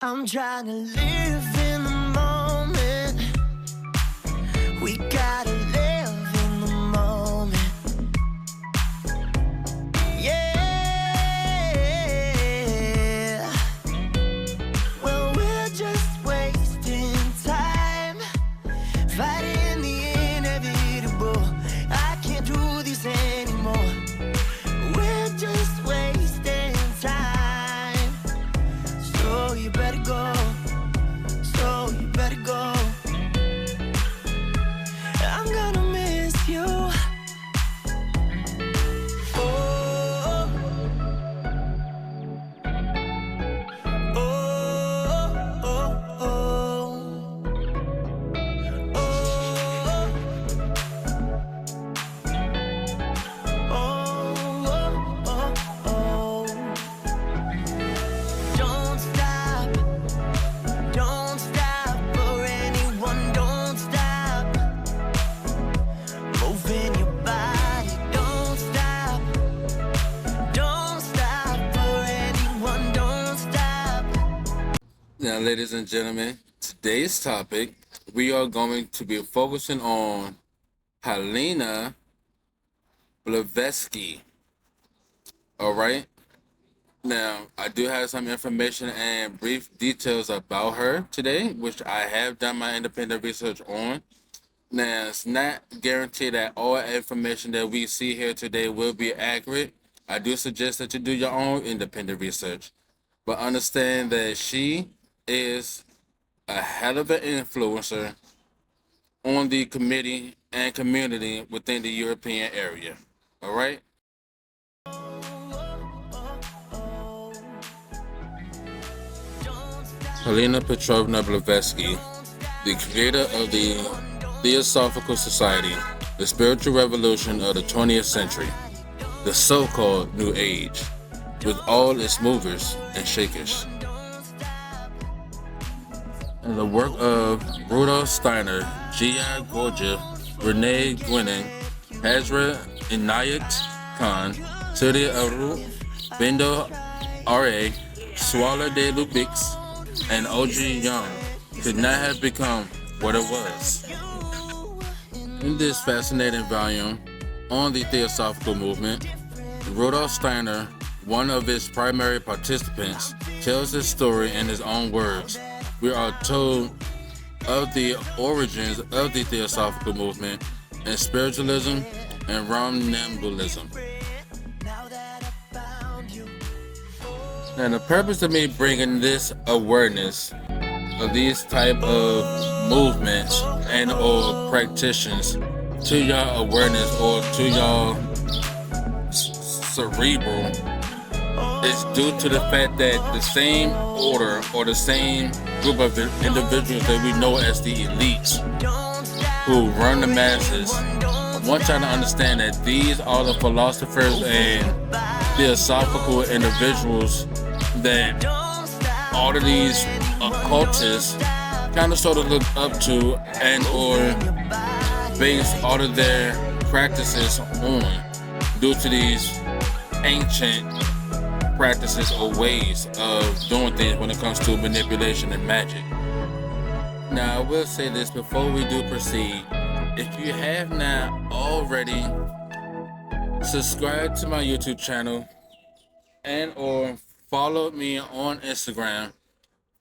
I'm trying to live in the moment. We gotta live in the moment. Yeah. Well, we're just wasting time, fighting the inevitable. I can't do this anymore. We're just wasting time. So you better go. So you better go. I'm gonna miss you. Oh, oh, oh, oh, oh, oh. Don't stop for anyone. Don't stop moving your body. Don't stop for anyone. Don't stop. Now, ladies and gentlemen, today's topic, we are going to be focusing on Helena Blavatsky. All right. Now, I do have some information and brief details about her today, which I have done my independent research on. Now, it's not guaranteed that all information that we see here today will be accurate. I do suggest that you do your own independent research, but understand that she is a hell of an influencer on the committee and community within the European area. All right? Helena Petrovna Blavatsky, the creator of the Theosophical Society, the spiritual revolution of the 20th century, the so-called New Age, with all its movers and shakers. And the work of Rudolf Steiner, G.I. Gurdjieff, Renee Guenin, Hazra Inayat Khan, Sidi Aru, Bindo R.A., Swala de Lubix, and O.G. Young could not have become what it was. In this fascinating volume on the Theosophical movement, Rudolf Steiner, one of its primary participants, tells his story in his own words. We are told of the origins of the Theosophical movement and spiritualism and Ramnambulism. And the purpose of me bringing this awareness of these type of movements and or practitioners to your awareness or to your cerebral is due to the fact that the same order or the same group of individuals that we know as the elites who run the masses, I want y'all to understand that these are the philosophers and theosophical individuals that all of these occultists kind of sort of look up to and or base all of their practices on due to these ancient practices or ways of doing things when it comes to manipulation and magic. Now, I will say this before we do proceed. If you have not already subscribed to my YouTube channel and or followed me on Instagram,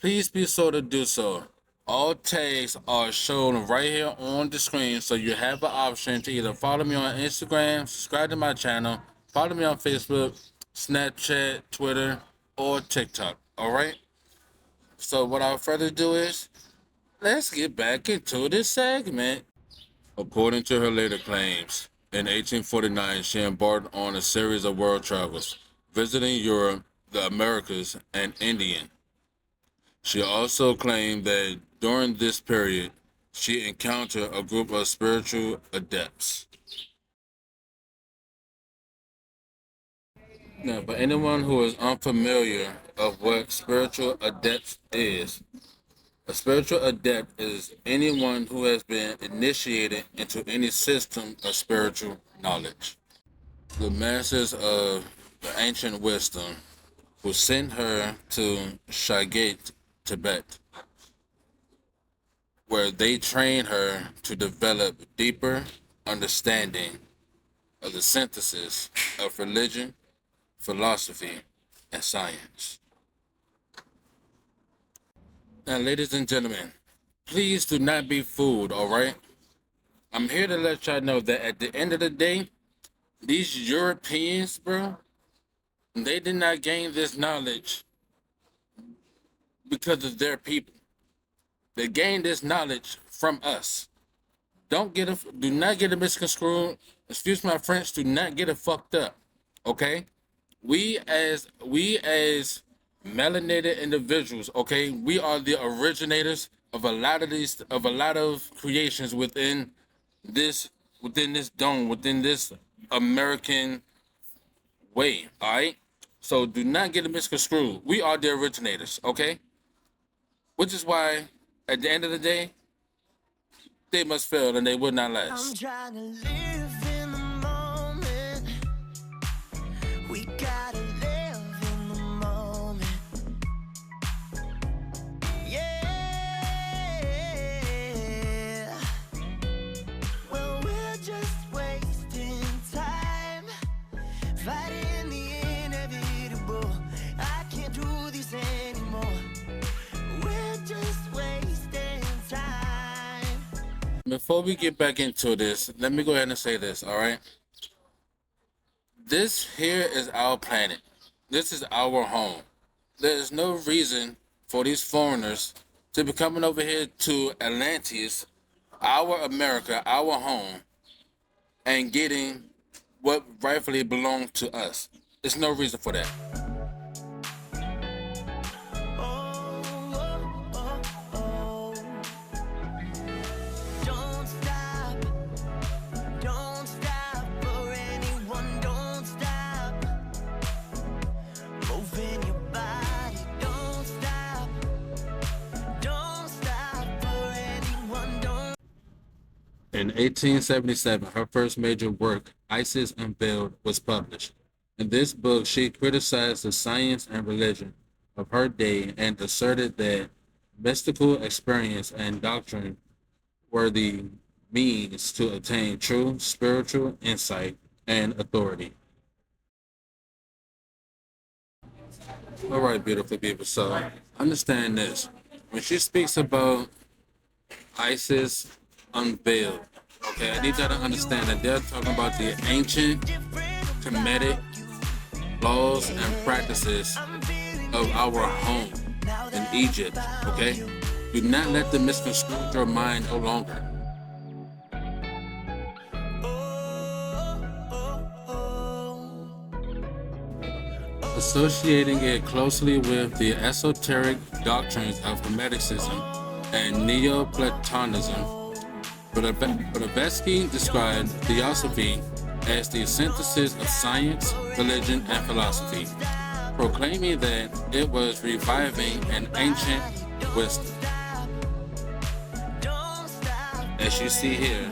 please be sure to do so. All tags are shown right here on the screen, so you have an option to either follow me on Instagram, subscribe to my channel, follow me on Facebook, Snapchat, Twitter, or TikTok. All right? So without further ado is, let's get back into this segment. According to her later claims, in 1849 she embarked on a series of world travels, visiting Europe, the Americas, and India. She also claimed that during this period, she encountered a group of spiritual adepts. Now, for anyone who is unfamiliar of what spiritual adept is, a spiritual adept is anyone who has been initiated into any system of spiritual knowledge. The masters of the ancient wisdom who sent her to Shagate Tibet, where they train her to develop deeper understanding of the synthesis of religion, philosophy, and science. Now, ladies and gentlemen, please do not be fooled, all right? I'm here to let y'all know that at the end of the day, these Europeans, bro, they did not gain this knowledge because of their people. They gained this knowledge from us. Do not get it misconstrued. Excuse my French. Do not get it fucked up. Okay, we as melanated individuals. Okay, we are the originators of a lot of creations this within this dome, within this American way. All right. So do not get it misconstrued. We are the originators. Okay, which is why at the end of the day, they must fail and they would not I'm last. trying to live in the moment. We gotta live in the moment. Yeah. Well, we're just wasting time, fighting the inevitable. I can't do this anymore. We're just wasting time. Before we get back into this, let me go ahead and say this, all right? This here is our planet. This is our home. There is no reason for these foreigners to be coming over here to Atlantis, our America, our home, and getting what rightfully belongs to us. There's no reason for that. Oh, oh, oh, oh. Don't stop for anyone, don't stop moving your body, don't stop for anyone, don't. In 1877, her first major work, Isis Unveiled, was published. In this book, she criticized the science and religion of her day and asserted that mystical experience and doctrine were the means to attain true spiritual insight and authority. All right, beautiful people. So understand this. When she speaks about Isis Unveiled, okay, I need y'all to understand that they're talking about the ancient Kemetic laws and practices of our home in Egypt, okay? Do not let them misconstrue your mind no longer. Associating it closely with the esoteric doctrines of Hermeticism and Neoplatonism, Blavatsky described theosophy as the synthesis of science, religion, and philosophy, proclaiming that it was reviving an ancient wisdom. As you see here,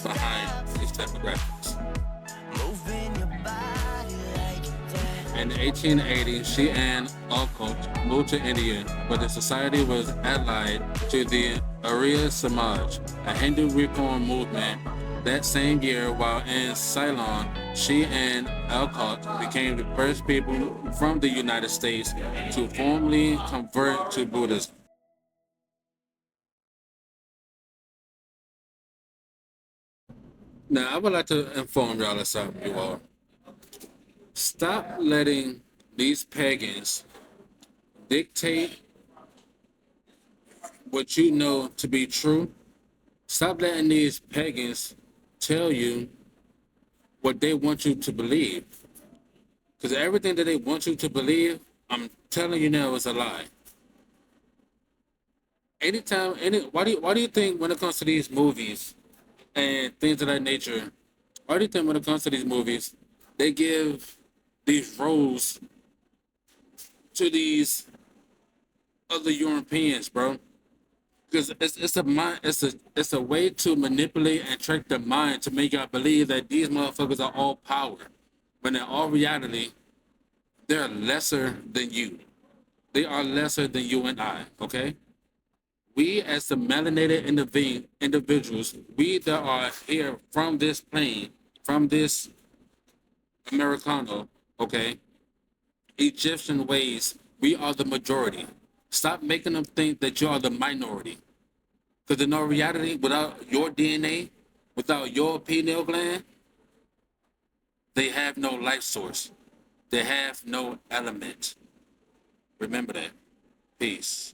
behind these demographics. In 1880, she and Alcott moved to India, where the society was allied to the Arya Samaj, a Hindu reform movement. That same year, while in Ceylon, she and Alcott became the first people from the United States to formally convert to Buddhism. Now, I would like to inform y'all of something, you all. Stop letting these pagans dictate what you know to be true. Stop letting these pagans tell you what they want you to believe. Because everything that they want you to believe, I'm telling you now, is a lie. Why do you think when it comes to these movies and things of that nature, why do you think when it comes to these movies, they give these roles to these other Europeans, bro? Because it's a way to manipulate and trick the mind to make y'all believe that these motherfuckers are all power, when in all reality, they're lesser than you. They are lesser than you and I, okay? We as the melanated individuals, we that are here from this plane, from this Americano, okay? Egyptian ways, we are the majority. Stop making them think that you are the minority. Because in all reality, without your DNA, without your pineal gland, they have no life source. They have no element. Remember that. Peace.